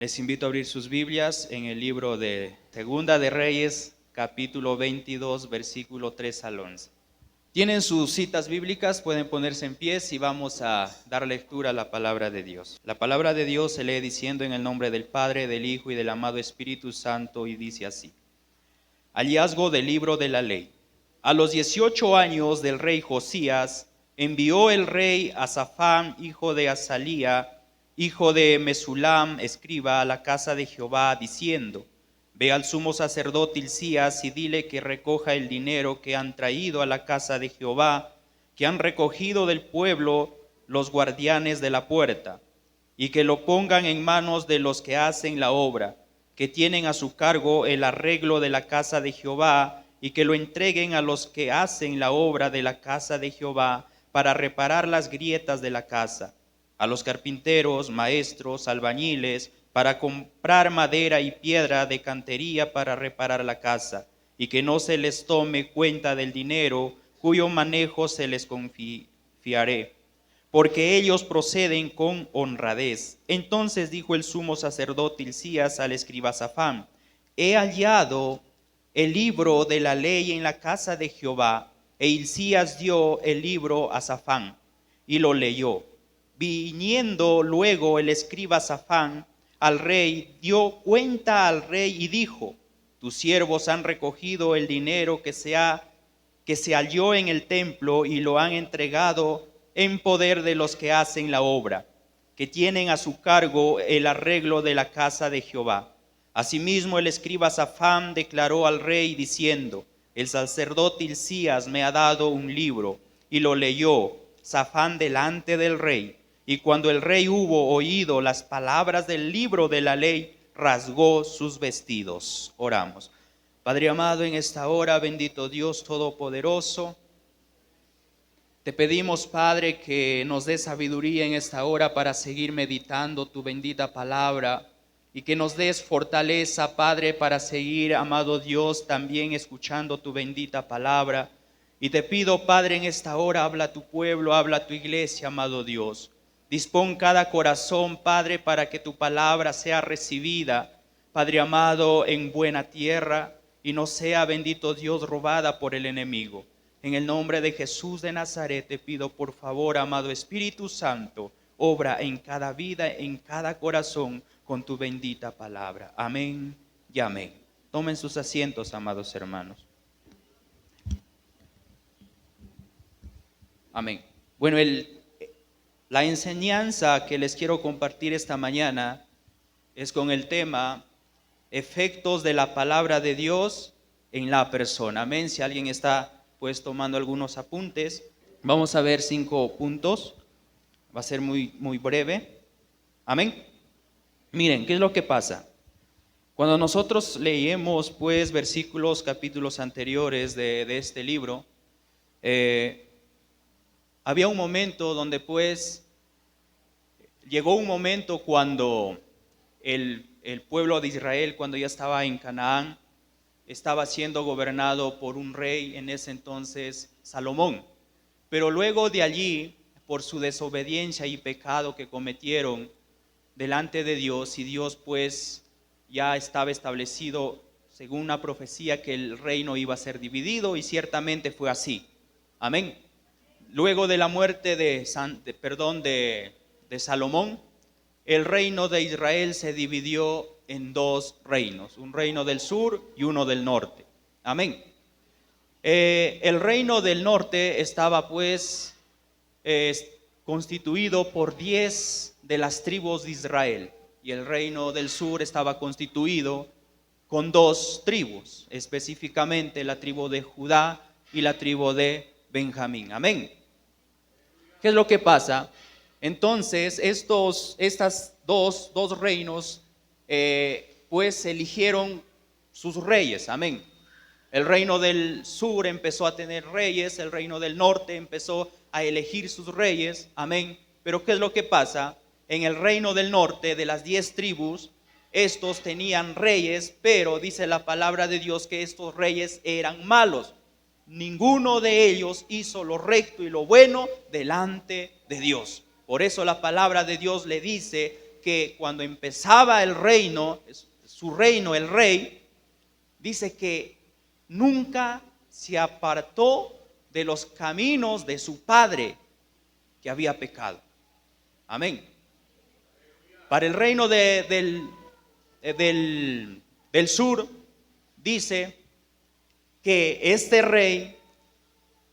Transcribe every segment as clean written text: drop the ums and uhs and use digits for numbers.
Les invito a abrir sus Biblias en el libro de Segunda de Reyes, capítulo 22, versículo 3 al 11. Tienen sus citas bíblicas, pueden ponerse en pie y vamos a dar lectura a la palabra de Dios. La palabra de Dios se lee diciendo en el nombre del Padre, del Hijo y del amado Espíritu Santo, y dice así. Hallazgo del libro de la ley. A los 18 años del rey Josías, envió el rey a Safán, hijo de Azalía, hijo de Mesulam, escriba, a la casa de Jehová, diciendo: Ve al sumo sacerdote Hilcías y dile que recoja el dinero que han traído a la casa de Jehová, que han recogido del pueblo los guardianes de la puerta, y que lo pongan en manos de los que hacen la obra, que tienen a su cargo el arreglo de la casa de Jehová, y que lo entreguen a los que hacen la obra de la casa de Jehová para reparar las grietas de la casa, a los carpinteros, maestros, albañiles, para comprar madera y piedra de cantería para reparar la casa, y que no se les tome cuenta del dinero cuyo manejo se les confiaré, porque ellos proceden con honradez. Entonces dijo el sumo sacerdote Hilcías al escriba Safán: He hallado el libro de la ley en la casa de Jehová. E Hilcías dio el libro a Safán y lo leyó. Viniendo luego el escriba Safán al rey, dio cuenta al rey y dijo: Tus siervos han recogido el dinero que se halló en el templo y lo han entregado en poder de los que hacen la obra, que tienen a su cargo el arreglo de la casa de Jehová. Asimismo el escriba Safán declaró al rey diciendo: El sacerdote Hilcías me ha dado un libro. Y lo leyó Safán delante del rey. Y cuando el rey hubo oído las palabras del libro de la ley, rasgó sus vestidos. Oramos. Padre amado, en esta hora, bendito Dios Todopoderoso, te pedimos, Padre, que nos dé sabiduría en esta hora para seguir meditando tu bendita palabra, y que nos des fortaleza, Padre, para seguir, amado Dios, también escuchando tu bendita palabra. Y te pido, Padre, en esta hora, habla a tu pueblo, habla a tu iglesia, amado Dios. Dispón cada corazón, Padre, para que tu palabra sea recibida, Padre amado, en buena tierra, y no sea, bendito Dios, robada por el enemigo. En el nombre de Jesús de Nazaret te pido, por favor, amado Espíritu Santo, obra en cada vida, en cada corazón, con tu bendita palabra. Amén y amén. Tomen sus asientos, amados hermanos. Amén. Bueno, la enseñanza que les quiero compartir esta mañana es con el tema efectos de la palabra de Dios en la persona. Amén. Si alguien está pues tomando algunos apuntes, vamos a ver 5 puntos. Va a ser muy breve. Amén. Miren, ¿qué es lo que pasa? Cuando nosotros leemos pues versículos, capítulos anteriores de este libro, había un momento donde pues llegó un momento cuando el pueblo de Israel, cuando ya estaba en Canaán, estaba siendo gobernado por un rey, en ese entonces Salomón. Pero luego de allí, por su desobediencia y pecado que cometieron delante de Dios, y Dios pues ya estaba establecido según una profecía que el reino iba a ser dividido, y ciertamente fue así. Amén. Luego de la muerte de Salomón, el reino de Israel se dividió en 2 reinos, un reino del sur y uno del norte. Amén. El reino del norte estaba pues constituido por 10 de las tribus de Israel, y el reino del sur estaba constituido con 2 tribus, específicamente la tribu de Judá y la tribu de Benjamín. Amén. ¿Qué es lo que pasa? Entonces, estas dos reinos, pues eligieron sus reyes. Amén. El reino del sur empezó a tener reyes, el reino del norte empezó a elegir sus reyes. Amén. Pero ¿qué es lo que pasa? En el reino del norte, de las 10 tribus, estos tenían reyes, pero dice la palabra de Dios que estos reyes eran malos. Ninguno de ellos hizo lo recto y lo bueno delante de Dios. Por eso la palabra de Dios le dice que cuando empezaba el reino, su reino, el rey, dice que nunca se apartó de los caminos de su padre que había pecado. Amén. Para el reino del sur, dice que este rey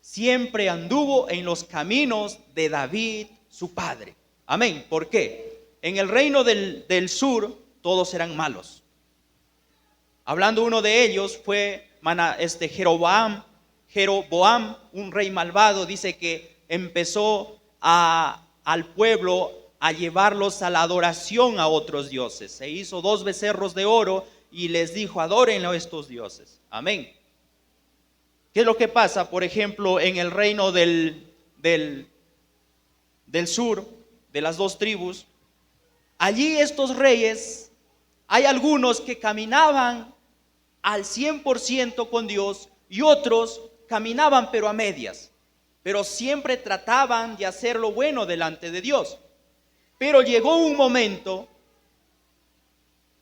siempre anduvo en los caminos de David, su padre. Amén. ¿Por qué? En el reino del sur todos eran malos. Hablando uno de ellos fue Jeroboam, un rey malvado. Dice que empezó al pueblo a llevarlos a la adoración a otros dioses. Se hizo 2 becerros de oro y les dijo: adórenlo a estos dioses. Amén. ¿Qué es lo que pasa? Por ejemplo, en el reino del sur, de las 2 tribus, allí estos reyes, hay algunos que caminaban al 100% con Dios y otros caminaban pero a medias, pero siempre trataban de hacer lo bueno delante de Dios. Pero llegó un momento,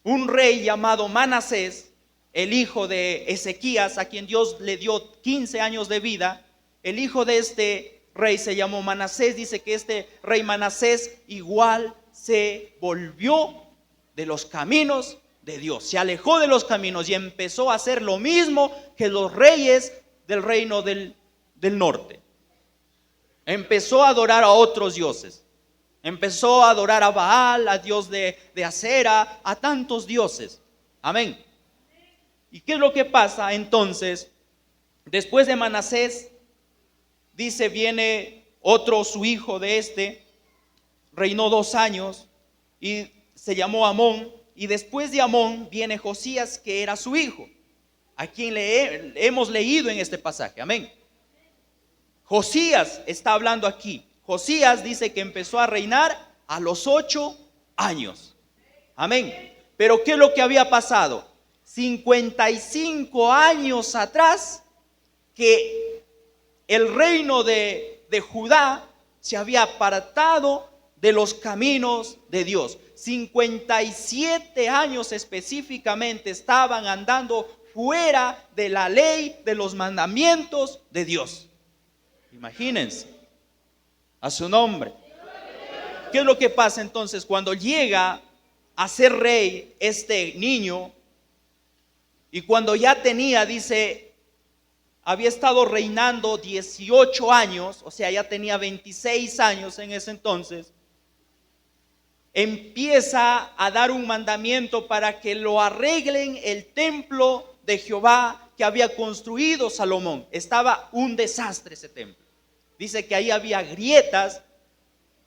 un rey llamado Manasés, el hijo de Ezequías, a quien Dios le dio 15 años de vida. El hijo de este rey se llamó Manasés. Dice que este rey Manasés igual se volvió de los caminos de Dios, se alejó de los caminos y empezó a hacer lo mismo que los reyes del reino del norte. Empezó a adorar a otros dioses. Empezó a adorar a Baal, a Dios de Acera, a tantos dioses. Amén. ¿Y qué es lo que pasa entonces? Después de Manasés, dice, viene otro, su hijo de reinó 2 años y se llamó Amón. Y después de Amón viene Josías, que era su hijo, a quien hemos leído en este pasaje. Amén. Josías está hablando aquí. Josías dice que empezó a reinar a los 8 años. Amén. Pero ¿qué es lo que había pasado? 55 años atrás, que el reino de Judá se había apartado de los caminos de Dios. 57 años específicamente estaban andando fuera de la ley, de los mandamientos de Dios. Imagínense, a su nombre. ¿Qué es lo que pasa entonces cuando llega a ser rey este niño? Y cuando ya tenía, dice, había estado reinando 18 años, o sea, ya tenía 26 años en ese entonces, empieza a dar un mandamiento para que lo arreglen el templo de Jehová que había construido Salomón. Estaba un desastre ese templo. Dice que ahí había grietas.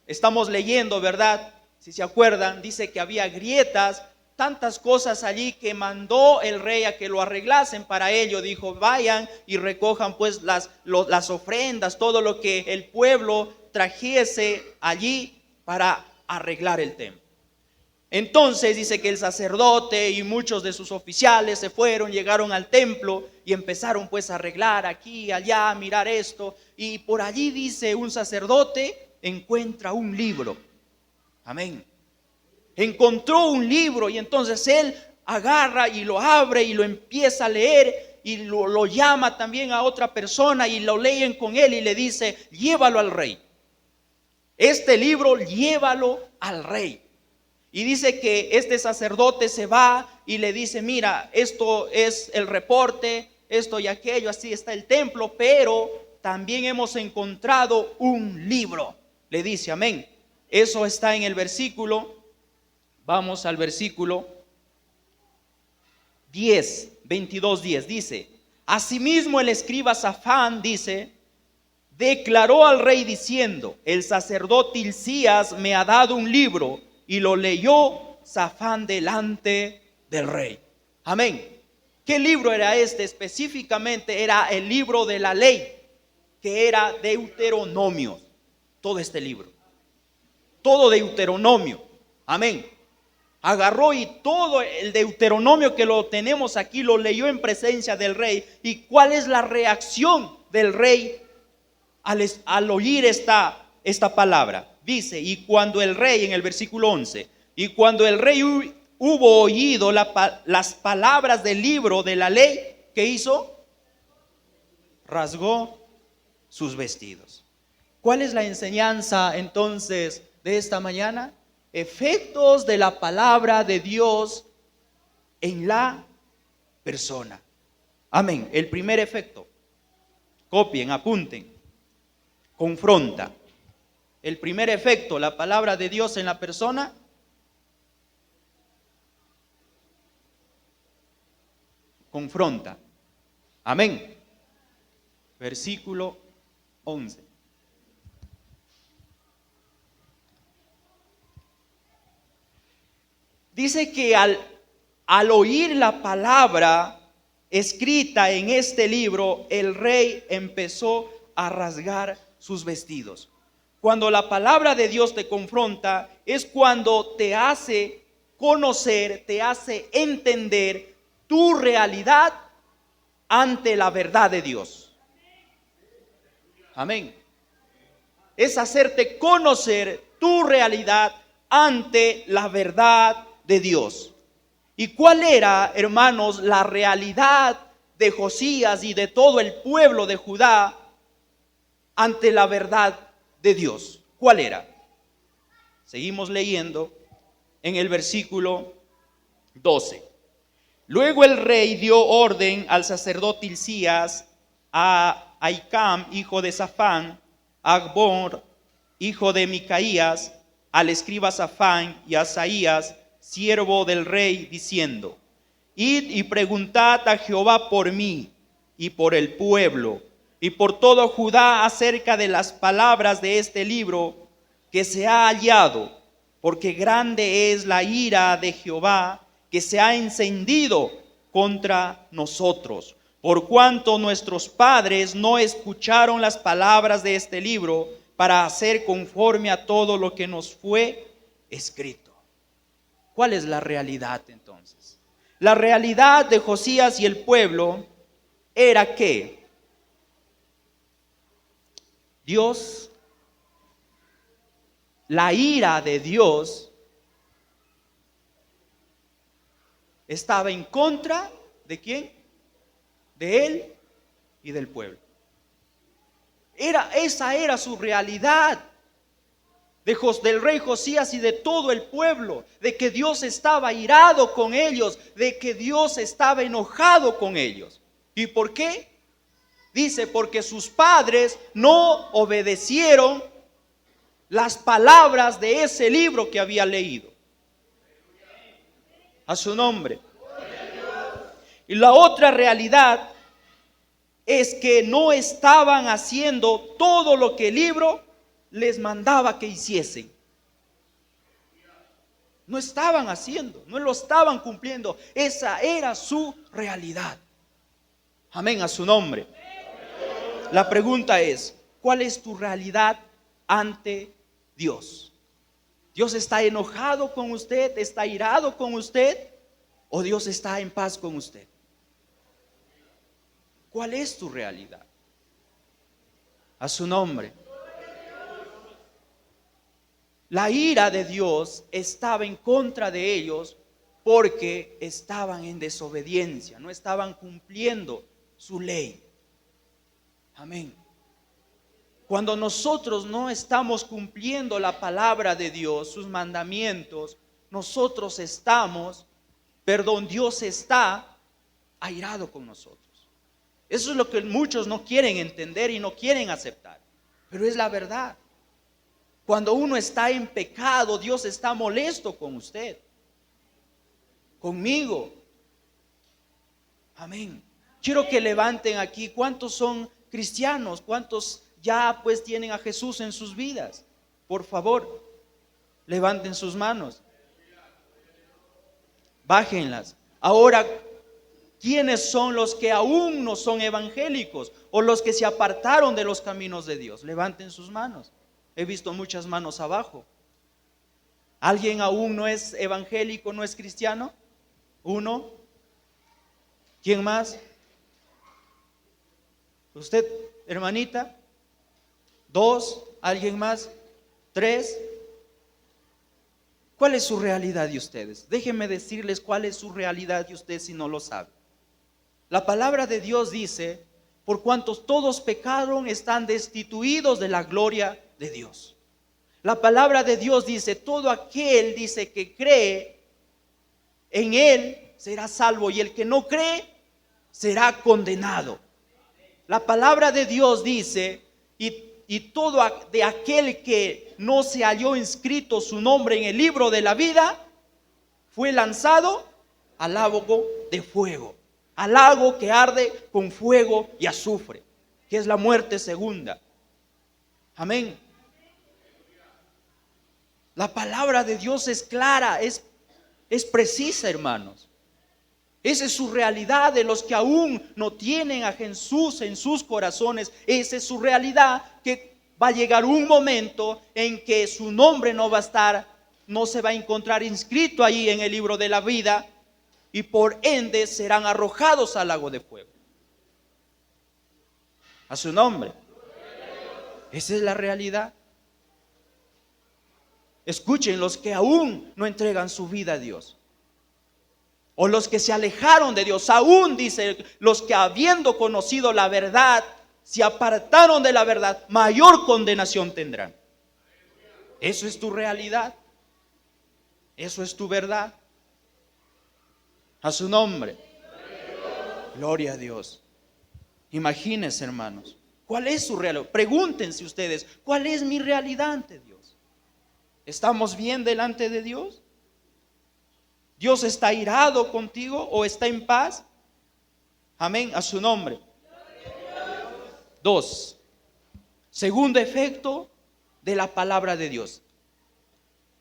Estamos leyendo, ¿verdad? Si se acuerdan, dice que había grietas, tantas cosas allí que mandó el rey a que lo arreglasen. Para ello dijo: vayan y recojan pues las ofrendas, todo lo que el pueblo trajese allí para arreglar el templo. Entonces dice que el sacerdote y muchos de sus oficiales se fueron, llegaron al templo y empezaron pues a arreglar aquí, allá, mirar esto. Y por allí, dice, un sacerdote encuentra un libro. Amén. Encontró un libro y entonces él agarra y lo abre y lo empieza a leer y lo llama también a otra persona y lo leen con él y le dice: llévalo al rey. Este libro, llévalo al rey. Y dice que este sacerdote se va y le dice: mira, esto es el reporte, esto y aquello, así está el templo, pero también hemos encontrado un libro. Le dice, amén. Eso está en el versículo, vamos al versículo 22:10, dice: asimismo el escriba Safán, dice, declaró al rey diciendo: el sacerdote Hilcías me ha dado un libro. Y lo leyó Safán delante del rey. Amén. ¿Qué libro era este? Específicamente era el libro de la ley, que era Deuteronomio. Todo este libro, todo Deuteronomio. Amén. Agarró y todo el Deuteronomio que lo tenemos aquí lo leyó en presencia del rey. ¿Y cuál es la reacción del rey al oír esta palabra? Dice: y cuando el rey, en el versículo 11, Y cuando el rey hubo oído las palabras del libro de la ley, ¿qué hizo? Rasgó sus vestidos. ¿Cuál es la enseñanza entonces de esta mañana? Efectos de la palabra de Dios en la persona. Amén. El primer efecto, copien, apunten, confronta. El primer efecto, la palabra de Dios en la persona, confronta. Amén. Versículo 11. Dice que al oír la palabra escrita en este libro, el rey empezó a rasgar sus vestidos. Cuando la palabra de Dios te confronta, es cuando te hace conocer, te hace entender tu realidad ante la verdad de Dios. Amén. Es hacerte conocer tu realidad ante la verdad de Dios. ¿Y cuál era, hermanos, la realidad de Josías y de todo el pueblo de Judá ante la verdad de Dios? ¿Cuál era? Seguimos leyendo en el versículo 12. Luego el rey dio orden al sacerdote Hilcías, a Ahicam, hijo de Safán, a Acbor, hijo de Micaías, al escriba Safán y a Asaías, siervo del rey, diciendo: id y preguntad a Jehová por mí y por el pueblo y por todo Judá acerca de las palabras de este libro que se ha hallado, porque grande es la ira de Jehová que se ha encendido contra nosotros, por cuanto nuestros padres no escucharon las palabras de este libro para hacer conforme a todo lo que nos fue escrito. ¿Cuál es la realidad entonces? La realidad de Josías y el pueblo era que Dios, la ira de Dios estaba en contra de ¿quién? De él y del pueblo. Esa era su realidad del rey Josías y de todo el pueblo, de que Dios estaba irado con ellos, de que Dios estaba enojado con ellos. ¿Y por qué? Dice, porque sus padres no obedecieron las palabras de ese libro que había leído. A su nombre. Y la otra realidad es que no estaban haciendo todo lo que el libro les mandaba que hiciesen. No estaban haciendo, no lo estaban cumpliendo. Esa era su realidad. Amén, a su nombre. La pregunta es, ¿cuál es tu realidad ante Dios? ¿Dios está enojado con usted? ¿Está irado con usted? ¿O Dios está en paz con usted? ¿Cuál es tu realidad? A su nombre. La ira de Dios estaba en contra de ellos porque estaban en desobediencia, no estaban cumpliendo su ley. Amén. Cuando nosotros no estamos cumpliendo la palabra de Dios, sus mandamientos, Dios está airado con nosotros. Eso es lo que muchos no quieren entender y no quieren aceptar, pero es la verdad. Cuando uno está en pecado, Dios está molesto con usted, conmigo. Amén. Quiero que levanten aquí, ¿cuántos son cristianos? ¿Cuántos ya pues tienen a Jesús en sus vidas? Por favor, levanten sus manos. Bájenlas. Ahora, ¿quiénes son los que aún no son evangélicos o los que se apartaron de los caminos de Dios? Levanten sus manos. He visto muchas manos abajo. ¿Alguien aún no es evangélico, no es cristiano? ¿Uno? ¿Quién más? ¿Usted, hermanita? ¿Dos? ¿Alguien más? ¿Tres? ¿Cuál es su realidad de ustedes? Déjenme decirles cuál es su realidad de ustedes si no lo saben. La palabra de Dios dice, por cuantos todos pecaron, están destituidos de la gloria de Dios. La palabra de Dios dice, todo aquel dice que cree en Él será salvo, y el que no cree será condenado. La palabra de Dios dice, y todo de aquel que no se halló inscrito su nombre en el libro de la vida, fue lanzado al lago de fuego, al lago que arde con fuego y azufre, que es la muerte segunda. Amén. La palabra de Dios es clara, es precisa, hermanos. Esa es su realidad de los que aún no tienen a Jesús en sus corazones. Esa es su realidad, que va a llegar un momento en que su nombre no va a estar, no se va a encontrar inscrito ahí en el libro de la vida, y por ende serán arrojados al lago de fuego. A su nombre. Esa es la realidad. Escuchen, los que aún no entregan su vida a Dios, o los que se alejaron de Dios, aún dice, los que habiendo conocido la verdad, se apartaron de la verdad, mayor condenación tendrán. Eso es tu realidad. Eso es tu verdad. A su nombre. Gloria a Dios. Imagínense, hermanos, ¿cuál es su realidad? Pregúntense ustedes, ¿cuál es mi realidad ante Dios? ¿Estamos bien delante de Dios? ¿Dios está irado contigo o está en paz? Amén, a su nombre. 2. Segundo efecto de la palabra de Dios.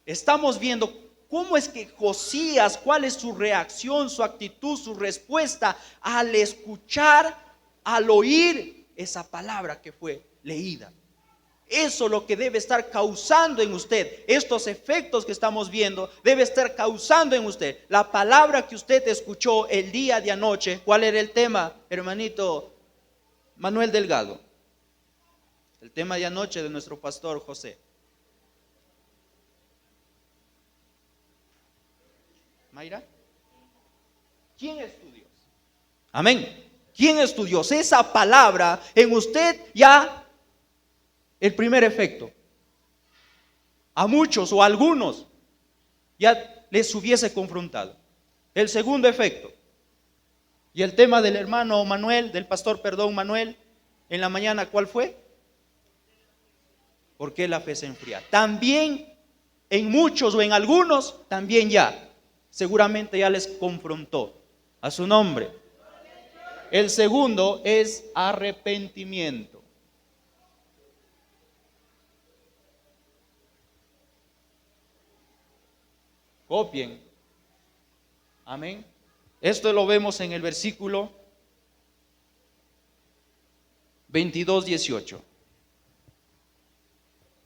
Estamos viendo cómo es que Josías, cuál es su reacción, su actitud, su respuesta al escuchar, al oír esa palabra que fue leída. Eso es lo que debe estar causando en usted. Estos efectos que estamos viendo debe estar causando en usted. La palabra que usted escuchó el día de anoche. ¿Cuál era el tema, hermanito Manuel Delgado? El tema de anoche de nuestro pastor José. Mayra, ¿quién es tu Dios? Amén. ¿Quién es tu Dios? Esa palabra en usted ya. El primer efecto, a muchos o a algunos ya les hubiese confrontado. El segundo efecto, y el tema del hermano Manuel, del pastor, Manuel, en la mañana, ¿cuál fue? ¿Por qué la fe se enfría? También en muchos o en algunos, también ya, seguramente ya les confrontó. A su nombre. El segundo es arrepentimiento. Copien. Amén. Esto lo vemos en el versículo 22, 18.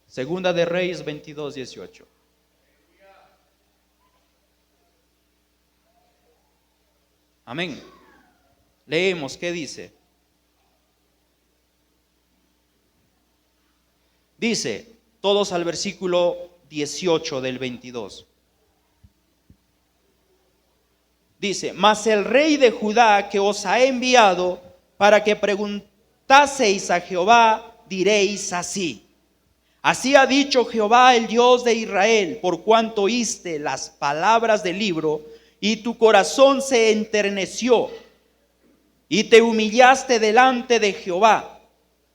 Segunda de Reyes 22, 18. Amén. Leemos, ¿qué dice? Dice, todos al versículo 18 del 22. Dice, mas el rey de Judá que os ha enviado para que preguntaseis a Jehová, diréis así: así ha dicho Jehová, el Dios de Israel, por cuanto oíste las palabras del libro y tu corazón se enterneció y te humillaste delante de Jehová,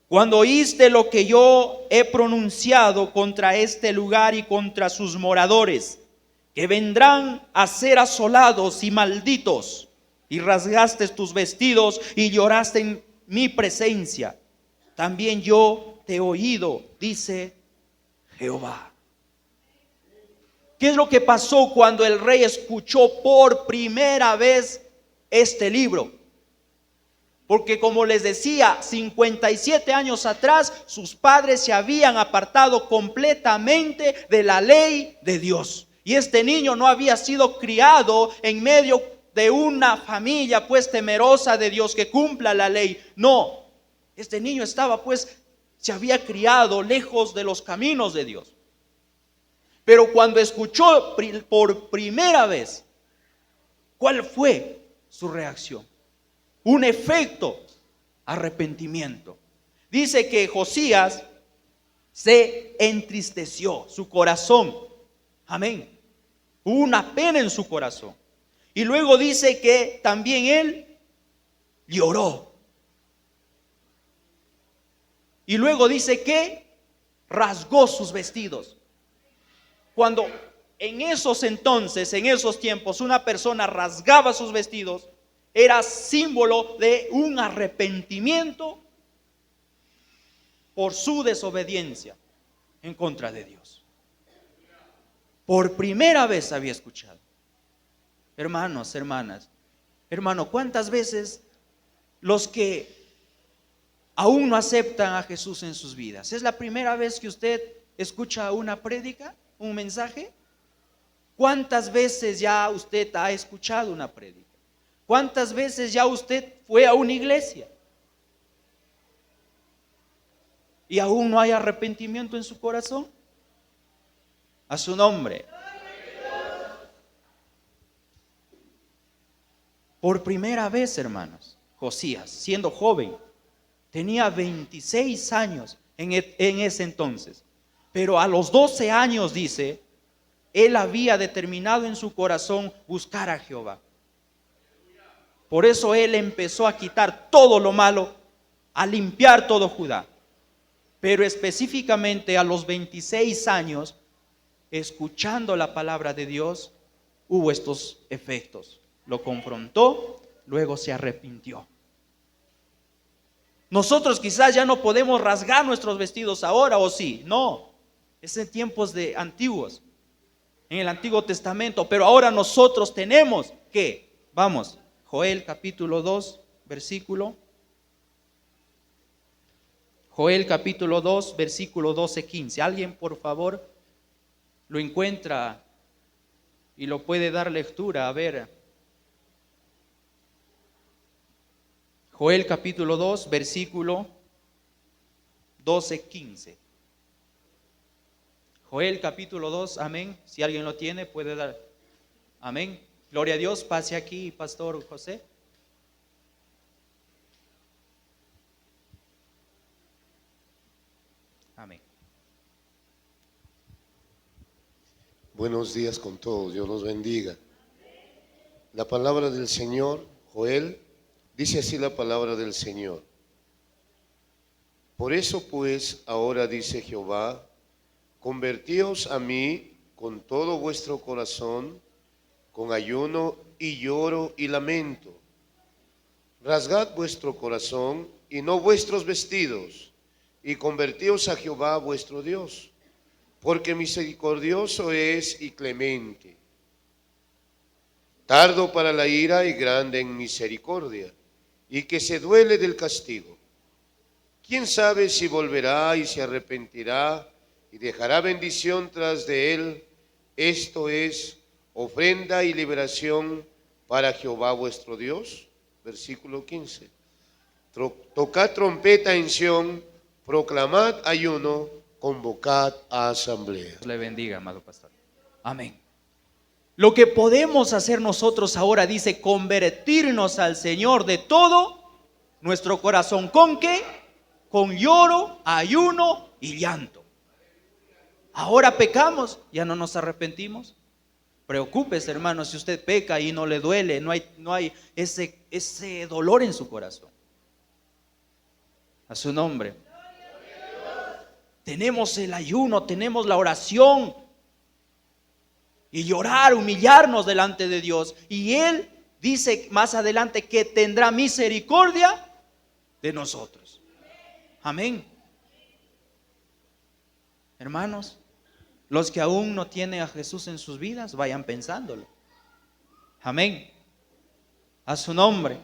cuando oíste lo que yo he pronunciado contra este lugar y contra sus moradores, que vendrán a ser asolados y malditos, y rasgaste tus vestidos y lloraste en mi presencia. También yo te he oído, dice Jehová. ¿Qué es lo que pasó cuando el rey escuchó por primera vez este libro? Porque como les decía, 57 años atrás, sus padres se habían apartado completamente de la ley de Dios. Y este niño no había sido criado en medio de una familia pues temerosa de Dios, que cumpla la ley. No, este niño se había criado lejos de los caminos de Dios. Pero cuando escuchó por primera vez, ¿cuál fue su reacción? Un efecto, arrepentimiento. Dice que Josías se entristeció, su corazón. Amén. Hubo una pena en su corazón. Y luego dice que también él lloró. Y luego dice que rasgó sus vestidos. Cuando en esos entonces, en esos tiempos, una persona rasgaba sus vestidos, era símbolo de un arrepentimiento por su desobediencia en contra de Dios. Por primera vez había escuchado. Hermanos, hermanas, hermano, ¿cuántas veces los que aún no aceptan a Jesús en sus vidas? ¿Es la primera vez que usted escucha una prédica, un mensaje? ¿Cuántas veces ya usted ha escuchado una prédica? ¿Cuántas veces ya usted fue a una iglesia y aún no hay arrepentimiento en su corazón? A su nombre. Por primera vez, hermanos, Josías, siendo joven, tenía 26 años en ese entonces, pero a los 12 años, dice, él había determinado en su corazón buscar a Jehová. Por eso él empezó a quitar todo lo malo, a limpiar todo Judá. Pero específicamente a los 26 años, escuchando la palabra de Dios, hubo estos efectos. Lo confrontó, luego se arrepintió. Nosotros quizás ya no podemos rasgar nuestros vestidos ahora, ¿o sí? No, es en tiempos de antiguos, en el Antiguo Testamento. Pero ahora nosotros tenemos que, vamos, Joel capítulo 2, versículo 12-15. Alguien, por favor, lo encuentra y lo puede dar lectura. A ver, Joel capítulo 2, versículo 12-15. Joel capítulo 2, amén. Si alguien lo tiene, puede dar. Amén. Gloria a Dios. Pase aquí, Pastor José. Amén. Buenos días con todos, Dios los bendiga. La palabra del Señor, Joel, dice así la palabra del Señor. Por eso pues, ahora dice Jehová, convertíos a mí con todo vuestro corazón, con ayuno y lloro y lamento. Rasgad vuestro corazón y no vuestros vestidos, y convertíos a Jehová vuestro Dios, porque misericordioso es y clemente, tardo para la ira y grande en misericordia, y que se duele del castigo. ¿Quién sabe si volverá y se arrepentirá y dejará bendición tras de él? Esto es ofrenda y liberación para Jehová vuestro Dios. Versículo 15. Tocad trompeta en Sión, proclamad ayuno, convocad a asamblea. Dios le bendiga, amado pastor. Amén. Lo que podemos hacer nosotros ahora, dice, convertirnos al Señor de todo nuestro corazón. ¿Con qué? Con lloro, ayuno y llanto. Ahora pecamos, ya no nos arrepentimos. Preocúpese, hermano, si usted peca y no le duele, no hay ese dolor en su corazón. A su nombre. Tenemos el ayuno, tenemos la oración y llorar, humillarnos delante de Dios. Y Él dice más adelante que tendrá misericordia de nosotros. Amén. Hermanos, los que aún no tienen a Jesús en sus vidas, vayan pensándolo. Amén. A su nombre.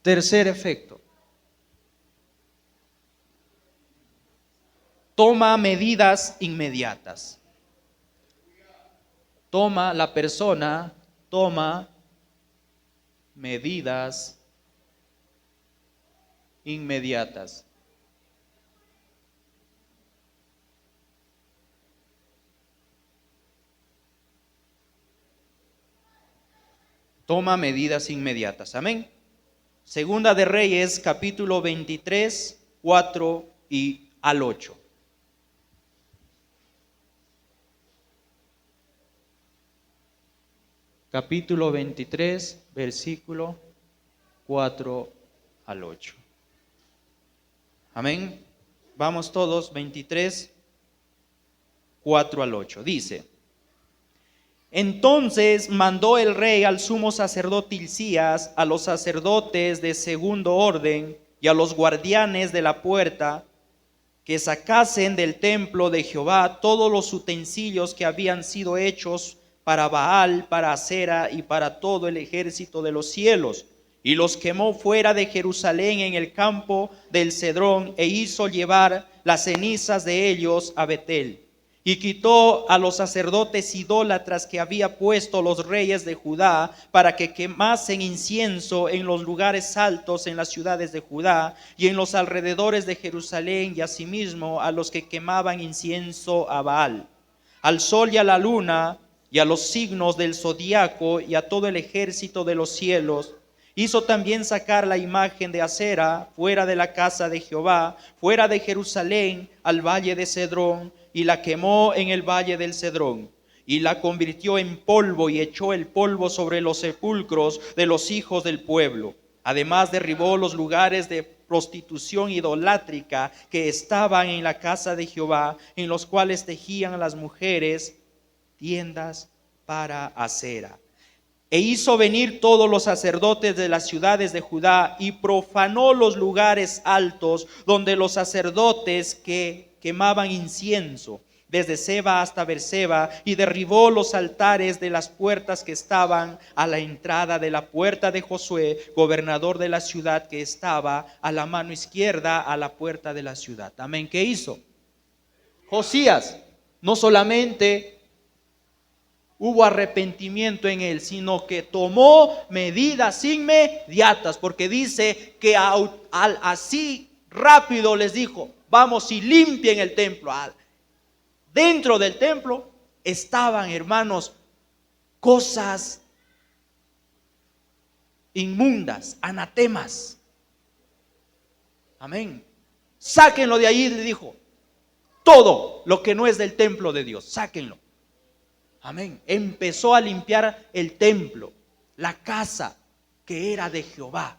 Tercer efecto. Toma medidas inmediatas. La persona toma medidas inmediatas. toma medidas inmediatas. Amén. Segunda de Reyes, capítulo 23, 4 y al 8. Capítulo 23, versículo 4 al 8. Amén. Vamos todos, 23, 4 al 8. Dice: Entonces mandó el rey al sumo sacerdote Hilcías, a los sacerdotes de segundo orden y a los guardianes de la puerta, que sacasen del templo de Jehová todos los utensilios que habían sido hechos para Baal, para Acera y para todo el ejército de los cielos, y los quemó fuera de Jerusalén en el campo del Cedrón, e hizo llevar las cenizas de ellos a Betel. Y quitó a los sacerdotes idólatras que había puesto los reyes de Judá, para que quemasen incienso en los lugares altos en las ciudades de Judá y en los alrededores de Jerusalén, y asimismo a los que quemaban incienso a Baal, al sol y a la luna, y a los signos del zodiaco, y a todo el ejército de los cielos. Hizo también sacar la imagen de Acera fuera de la casa de Jehová, fuera de Jerusalén, al valle de Cedrón, y la quemó en el valle del Cedrón, y la convirtió en polvo, y echó el polvo sobre los sepulcros de los hijos del pueblo. Además derribó los lugares de prostitución idolátrica que estaban en la casa de Jehová, en los cuales tejían las mujeres tiendas para Acera. E hizo venir todos los sacerdotes de las ciudades de Judá, y profanó los lugares altos donde los sacerdotes que quemaban incienso, desde Seba hasta Berseba, y derribó los altares de las puertas que estaban a la entrada de la puerta de Josué, gobernador de la ciudad, que estaba a la mano izquierda a la puerta de la ciudad. Amén. ¿Qué hizo? Josías no solamente hubo arrepentimiento en él, sino que tomó medidas inmediatas, porque dice que así rápido les dijo: vamos y limpien el templo. Dentro del templo estaban, hermanos, cosas inmundas, anatemas. Amén. Sáquenlo de ahí, le dijo. Todo lo que no es del templo de Dios, sáquenlo. Amén. Empezó a limpiar el templo, la casa que era de Jehová.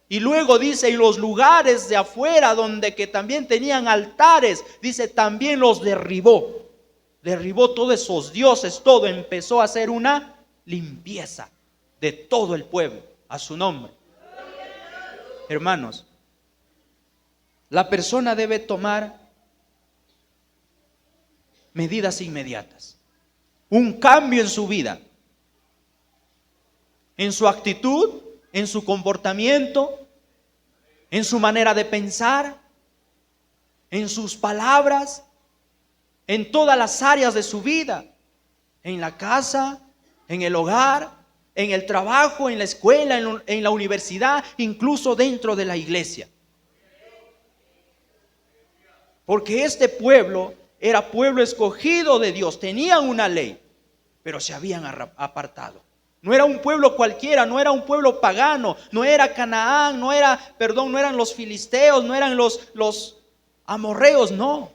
Y luego dice, en los lugares de afuera donde que también tenían altares, dice, también los derribó. Derribó todos esos dioses, todo. Empezó a hacer una limpieza de todo el pueblo a su nombre. Hermanos, la persona debe tomar medidas inmediatas. Un cambio en su vida, en su actitud, en su comportamiento, en su manera de pensar, en sus palabras, en todas las áreas de su vida, en la casa, en el hogar, en el trabajo, en la escuela, en la universidad, incluso dentro de la iglesia. Porque este pueblo era pueblo escogido de Dios, tenían una ley, pero se habían apartado. No era un pueblo cualquiera, no era un pueblo pagano, no era Canaán, no eran los filisteos, no eran los amorreos, no.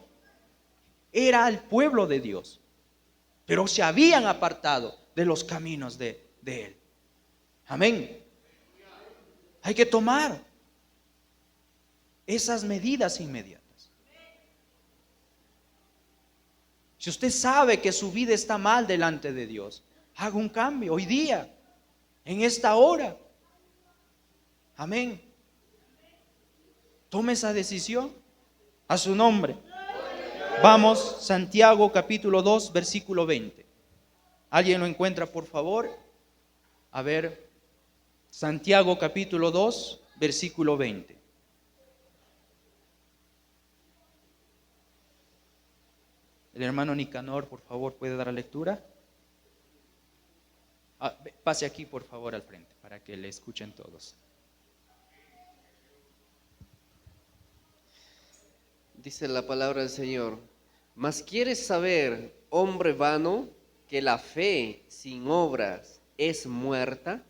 Era el pueblo de Dios, pero se habían apartado de los caminos de Él. Amén. Hay que tomar esas medidas inmediatas. Si usted sabe que su vida está mal delante de Dios, haga un cambio hoy día, en esta hora. Amén. Tome esa decisión a su nombre. Vamos, Santiago capítulo 2, versículo 20. ¿Alguien lo encuentra, por favor? A ver, Santiago capítulo 2, versículo 20. El hermano Nicanor, por favor, ¿puede dar la lectura? Pase aquí, por favor, al frente, para que le escuchen todos. Dice la palabra del Señor: mas quieres saber, hombre vano, que la fe sin obras es muerta?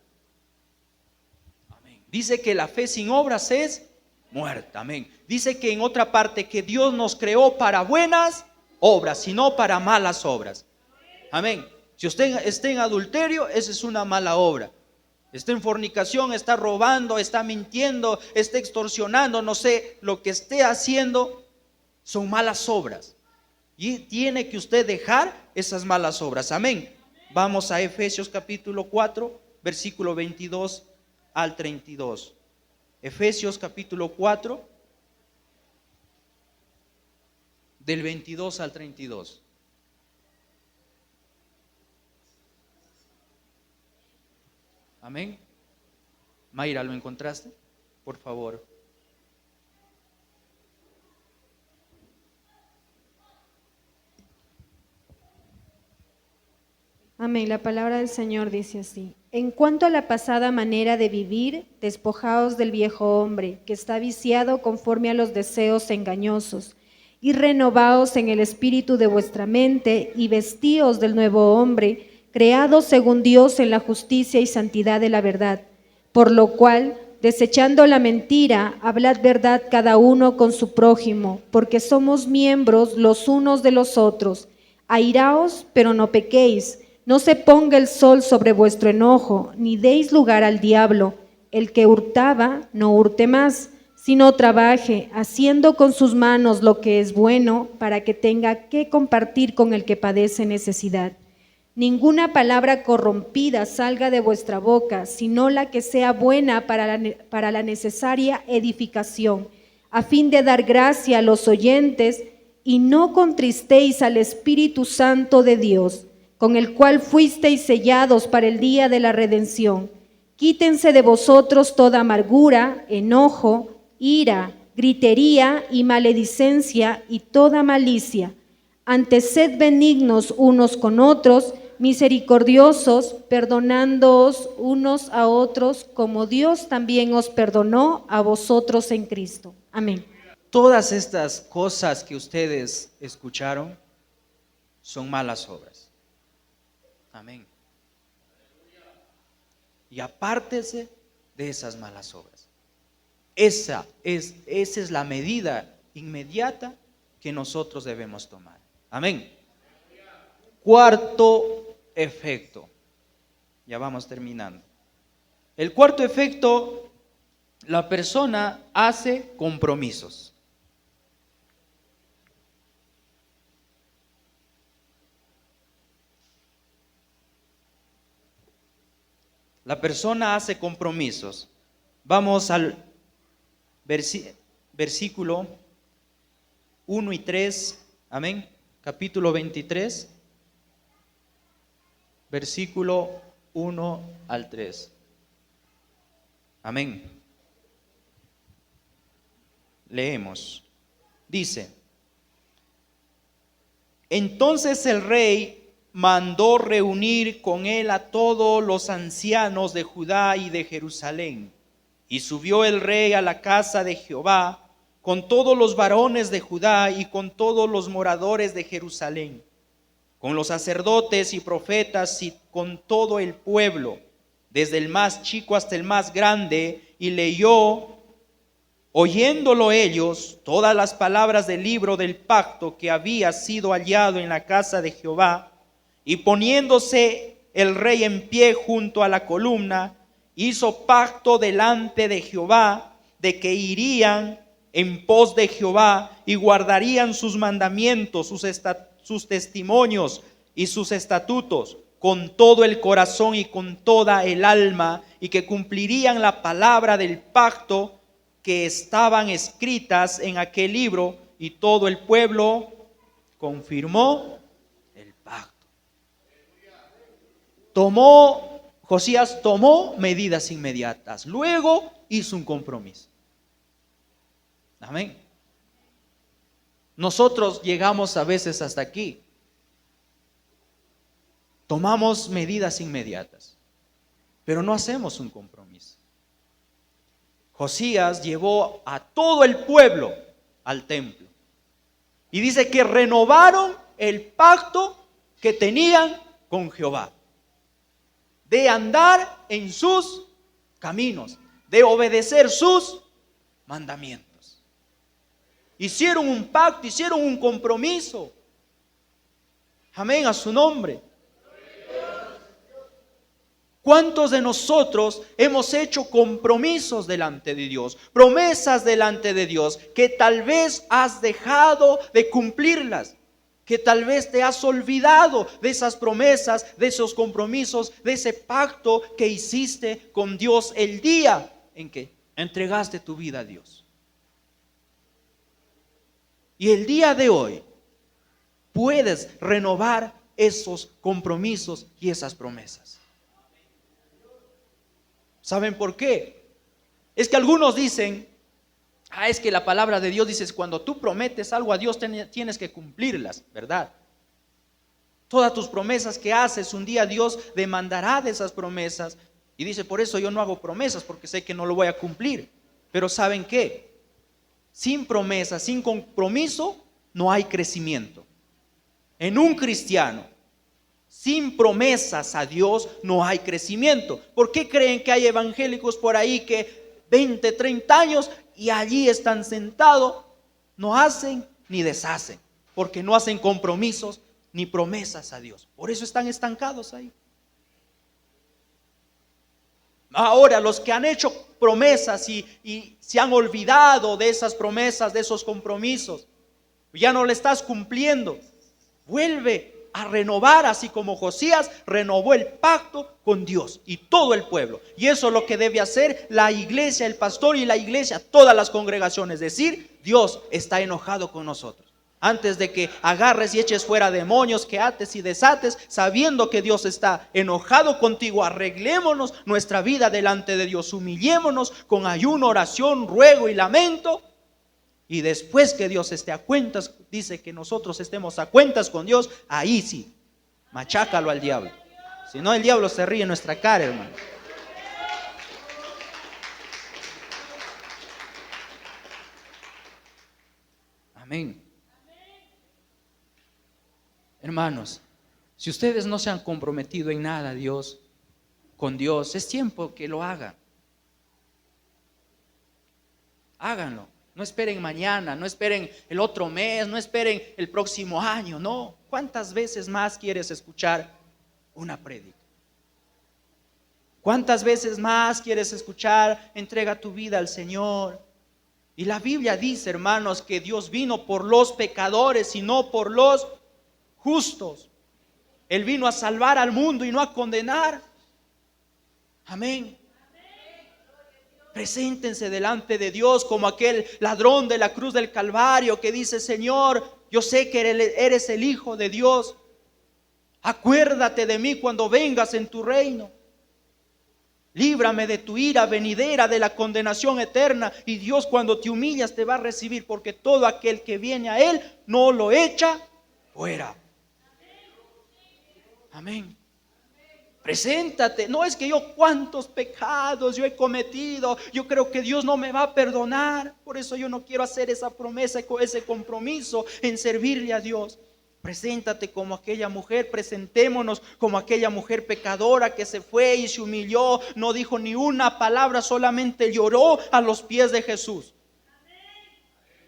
Amén. Dice que la fe sin obras es muerta. Amén. Dice que en otra parte que Dios nos creó para buenas obras, y no para malas obras. Amén. Si usted está en adulterio, esa es una mala obra. Está en fornicación, está robando, está mintiendo, está extorsionando, no sé, lo que esté haciendo son malas obras. Y tiene que usted dejar esas malas obras. Amén. Vamos a Efesios capítulo 4, versículo 22 al 32. Efesios capítulo 4, del 22 al 32. Amén. Mayra, ¿lo encontraste? Por favor. Amén. La palabra del Señor dice así: en cuanto a la pasada manera de vivir, despojaos del viejo hombre, que está viciado conforme a los deseos engañosos, y renovaos en el espíritu de vuestra mente, y vestíos del nuevo hombre, creado según Dios en la justicia y santidad de la verdad. Por lo cual, desechando la mentira, hablad verdad cada uno con su prójimo, porque somos miembros los unos de los otros. Airaos, pero no pequéis. No se ponga el sol sobre vuestro enojo, ni deis lugar al diablo. El que hurtaba, no hurte más, sino trabaje, haciendo con sus manos lo que es bueno, para que tenga que compartir con el que padece necesidad. Ninguna palabra corrompida salga de vuestra boca, sino la que sea buena para la necesaria edificación, a fin de dar gracia a los oyentes, y no contristéis al Espíritu Santo de Dios, con el cual fuisteis sellados para el día de la redención. Quítense de vosotros toda amargura, enojo, ira, gritería y maledicencia y toda malicia. Antes sed benignos unos con otros, misericordiosos, perdonándoos unos a otros, como Dios también os perdonó a vosotros en Cristo. Amén. Todas estas cosas que ustedes escucharon son malas obras. Amén. Y apártese de esas malas obras. Esa es la medida inmediata que nosotros debemos tomar. Amén. Cuarto efecto. Ya vamos terminando. El cuarto efecto, la persona hace compromisos. La persona hace compromisos. Vamos al versículo 1 y 3, amén, capítulo 23, versículo 1 al 3. Amén. Leemos. Dice: entonces el rey mandó reunir con él a todos los ancianos de Judá y de Jerusalén. Y subió el rey a la casa de Jehová con todos los varones de Judá y con todos los moradores de Jerusalén, con los sacerdotes y profetas y con todo el pueblo, desde el más chico hasta el más grande, y leyó, oyéndolo ellos, todas las palabras del libro del pacto que había sido hallado en la casa de Jehová. Y poniéndose el rey en pie junto a la columna, hizo pacto delante de Jehová de que irían en pos de Jehová y guardarían sus mandamientos, sus testimonios y sus estatutos con todo el corazón y con toda el alma, y que cumplirían la palabra del pacto que estaban escritas en aquel libro. Y todo el pueblo confirmó el pacto. Josías tomó medidas inmediatas, luego hizo un compromiso. Amén. Nosotros llegamos a veces hasta aquí. Tomamos medidas inmediatas, pero no hacemos un compromiso. Josías llevó a todo el pueblo al templo y dice que renovaron el pacto que tenían con Jehová. de andar en sus caminos, de obedecer sus mandamientos. Hicieron un pacto, hicieron un compromiso. Amén, a su nombre. ¿Cuántos de nosotros hemos hecho compromisos delante de Dios, promesas delante de Dios, que tal vez has dejado de cumplirlas? Que tal vez te has olvidado de esas promesas, de esos compromisos, de ese pacto que hiciste con Dios el día en que entregaste tu vida a Dios. Y el día de hoy puedes renovar esos compromisos y esas promesas. ¿Saben por qué? Es que algunos dicen, es que la palabra de Dios dice, cuando tú prometes algo a Dios tienes que cumplirlas, ¿verdad? Todas tus promesas que haces, un día Dios demandará de esas promesas. Y dice, por eso yo no hago promesas, porque sé que no lo voy a cumplir. Pero ¿saben qué? Sin promesa, sin compromiso, no hay crecimiento. En un cristiano, sin promesas a Dios, no hay crecimiento. ¿Por qué creen que hay evangélicos por ahí que 20, 30 años y allí están sentados, no hacen ni deshacen? Porque no hacen compromisos ni promesas a Dios. Por eso están estancados ahí. Ahora, los que han hecho promesas y se han olvidado de esas promesas, de esos compromisos, ya no le estás cumpliendo, vuelve a renovar, así como Josías renovó el pacto con Dios y todo el pueblo. Y eso es lo que debe hacer la iglesia, el pastor y la iglesia, todas las congregaciones. Decir, Dios está enojado con nosotros. Antes de que agarres y eches fuera demonios, que ates y desates, sabiendo que Dios está enojado contigo, arreglémonos nuestra vida delante de Dios, humillémonos con ayuno, oración, ruego y lamento. Y después que Dios esté a cuentas, dice que nosotros estemos a cuentas con Dios, ahí sí, machácalo al diablo. Si no, el diablo se ríe en nuestra cara, hermano. Amén. Hermanos, si ustedes no se han comprometido en nada con Dios, es tiempo que lo hagan. Háganlo. No esperen mañana, no esperen el otro mes, no esperen el próximo año, no. ¿Cuántas veces más quieres escuchar una prédica? ¿Cuántas veces más quieres escuchar, entrega tu vida al Señor? Y la Biblia dice, hermanos, que Dios vino por los pecadores y no por los justos. Él vino a salvar al mundo y no a condenar. Amén. Preséntense delante de Dios como aquel ladrón de la cruz del Calvario que dice, Señor, yo sé que eres el Hijo de Dios. Acuérdate de mí cuando vengas en tu reino. Líbrame de tu ira venidera, de la condenación eterna. Y Dios, cuando te humillas, te va a recibir, porque todo aquel que viene a Él no lo echa fuera. Amén. Preséntate. No es que yo cuántos pecados yo he cometido, yo creo que Dios no me va a perdonar, por eso yo no quiero hacer esa promesa, ese compromiso en servirle a Dios. Preséntate como aquella mujer, presentémonos como aquella mujer pecadora que se fue y se humilló, no dijo ni una palabra, solamente lloró a los pies de Jesús.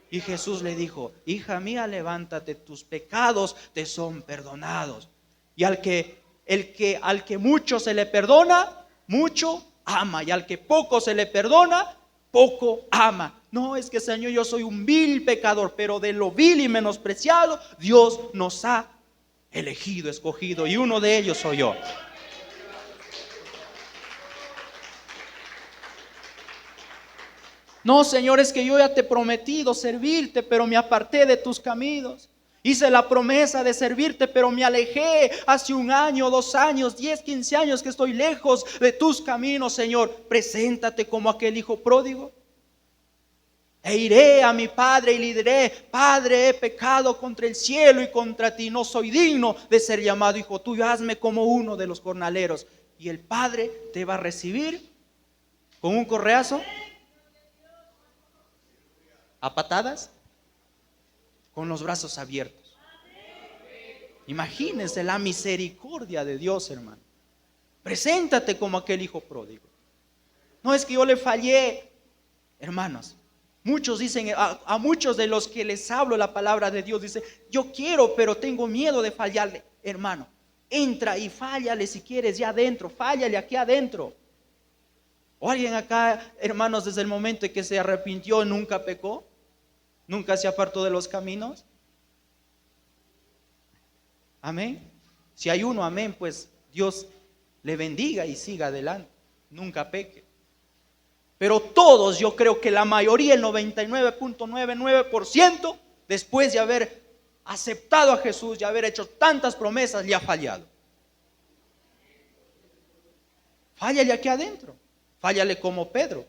Y Jesús le dijo, hija mía, levántate, tus pecados te son perdonados. Y al que mucho se le perdona, mucho ama. Y al que poco se le perdona, poco ama. No, es que Señor, yo soy un vil pecador, pero de lo vil y menospreciado, Dios nos ha elegido, escogido, y uno de ellos soy yo. No, Señor, es que yo ya te he prometido servirte, pero me aparté de tus caminos. Hice la promesa de servirte, pero me alejé hace 1 año, 2 años, 10, 15 años que estoy lejos de tus caminos, Señor. Preséntate como aquel hijo pródigo. E iré a mi padre y le diré, Padre, he pecado contra el cielo y contra ti. No soy digno de ser llamado hijo tuyo. Hazme como uno de los jornaleros. Y el Padre te va a recibir con un correazo, a patadas, con los brazos abiertos. Imagínense la misericordia de Dios, hermano. Preséntate como aquel hijo pródigo. No es que yo le fallé, hermanos. Muchos dicen, a muchos de los que les hablo la palabra de Dios, dicen, yo quiero, pero tengo miedo de fallarle. Hermano, entra y fállale si quieres ya adentro, fállale aquí adentro. ¿O alguien acá, hermanos, desde el momento en que se arrepintió, nunca pecó? ¿Nunca se apartó de los caminos? Amén. Si hay uno, amén, pues Dios le bendiga y siga adelante. Nunca peque. Pero todos, yo creo que la mayoría, el 99.99%, después de haber aceptado a Jesús y haber hecho tantas promesas, le ha fallado. Fállale aquí adentro. Fállale como Pedro.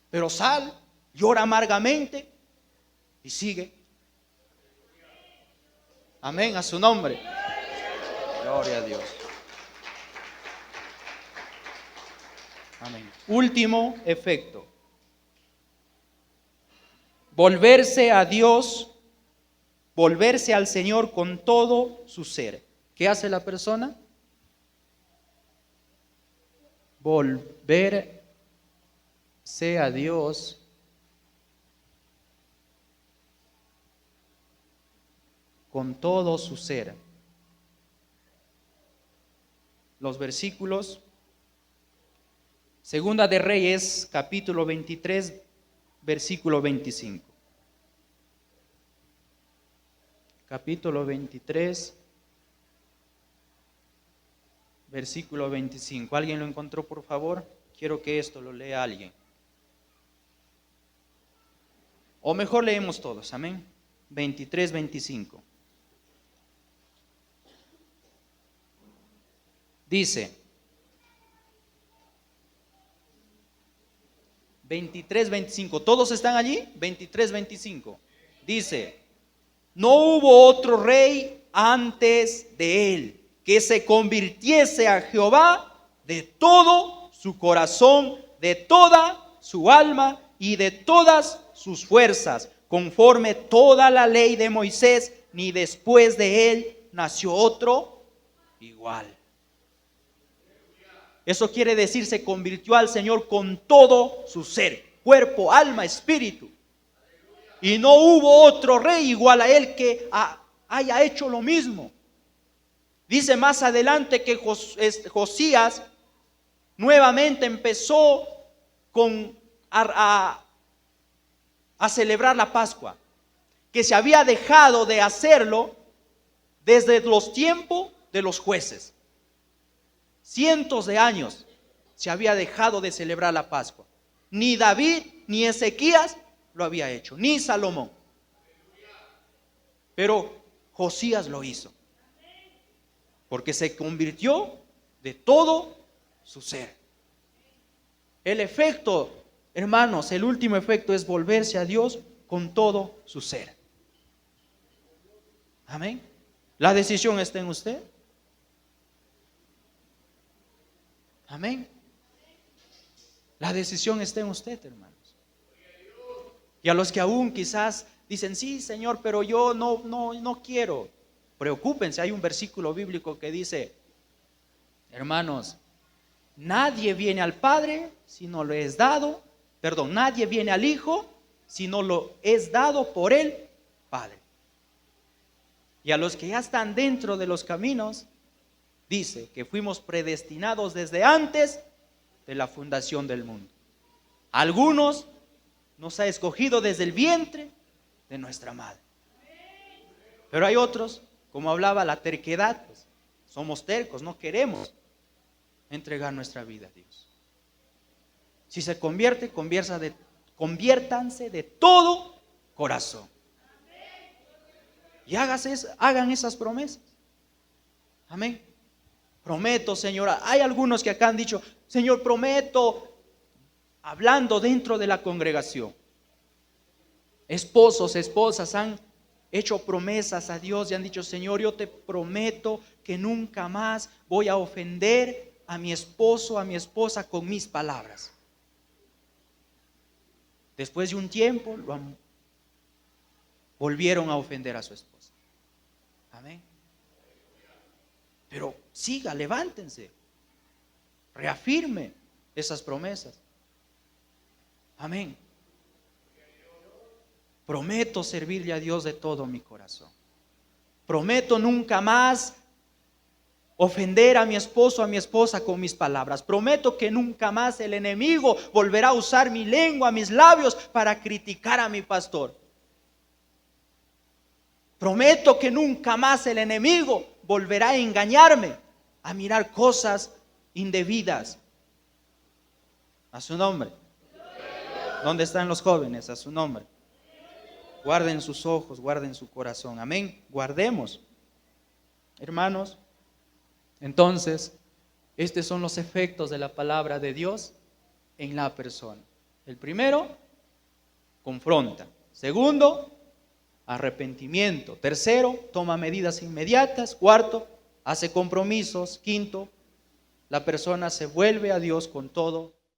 Pero sal, llora amargamente y sigue. Amén, a su nombre. Gloria a Dios. Amén. Último efecto. Volverse a Dios, volverse al Señor con todo su ser. ¿Qué hace la persona? Volverse a Dios con todo su ser. Los versículos, Segunda de Reyes, capítulo 23, versículo 25. Capítulo 23, versículo 25. ¿Alguien lo encontró, por favor? Quiero que esto lo lea alguien. O mejor leemos todos, amén. 23, 25. Dice, 23, 25. ¿Todos están allí? 23, 25. Dice, no hubo otro rey antes de él que se convirtiese a Jehová de todo su corazón, de toda su alma y de todas sus fuerzas, conforme toda la ley de Moisés, ni después de él nació otro igual. Eso quiere decir, se convirtió al Señor con todo su ser, cuerpo, alma, espíritu. Y no hubo otro rey igual a él que haya hecho lo mismo. Dice más adelante que Josías nuevamente empezó a celebrar la Pascua, que se había dejado de hacerlo desde los tiempos de los jueces. Cientos de años se había dejado de celebrar la Pascua. Ni David ni Ezequías lo había hecho, ni Salomón. Pero Josías lo hizo, porque se convirtió de todo su ser. El efecto, hermanos, el último efecto es volverse a Dios con todo su ser. Amén. La decisión está en usted. Amén. La decisión está en usted, hermanos. Y a los que aún quizás dicen, sí, Señor, pero yo no quiero. Preocúpense, hay un versículo bíblico que dice, hermanos, nadie viene al Padre si no lo es dado, nadie viene al Hijo si no lo es dado por el Padre. Y a los que ya están dentro de los caminos, dice que fuimos predestinados desde antes de la fundación del mundo. Algunos nos ha escogido desde el vientre de nuestra madre. Pero hay otros, como hablaba la terquedad, pues, somos tercos, no queremos entregar nuestra vida a Dios. Si se convierte, conviértanse de todo corazón. Y hagan esas promesas. Amén. Prometo, Señora. Hay algunos que acá han dicho, Señor, prometo, hablando dentro de la congregación. Esposos, esposas han hecho promesas a Dios y han dicho, Señor, yo te prometo que nunca más voy a ofender a mi esposo, a mi esposa con mis palabras. Después de un tiempo volvieron a ofender a su esposa. Amén. Pero siga, levántense. reafirme esas promesas. Amén. Prometo servirle a Dios de todo mi corazón. Prometo nunca más ofender a mi esposo, a mi esposa con mis palabras. Prometo que nunca más el enemigo volverá a usar mi lengua, mis labios para criticar a mi pastor. Prometo que nunca más el enemigo volverá a engañarme, a mirar cosas indebidas. A su nombre. ¿Dónde están los jóvenes? A su nombre. Guarden sus ojos, guarden su corazón. Amén. Guardemos. Hermanos, entonces, estos son los efectos de la palabra de Dios en la persona. El primero, confronta. Segundo, arrepentimiento. Tercero, toma medidas inmediatas. Cuarto, hace compromisos. Quinto, la persona se vuelve a Dios con todo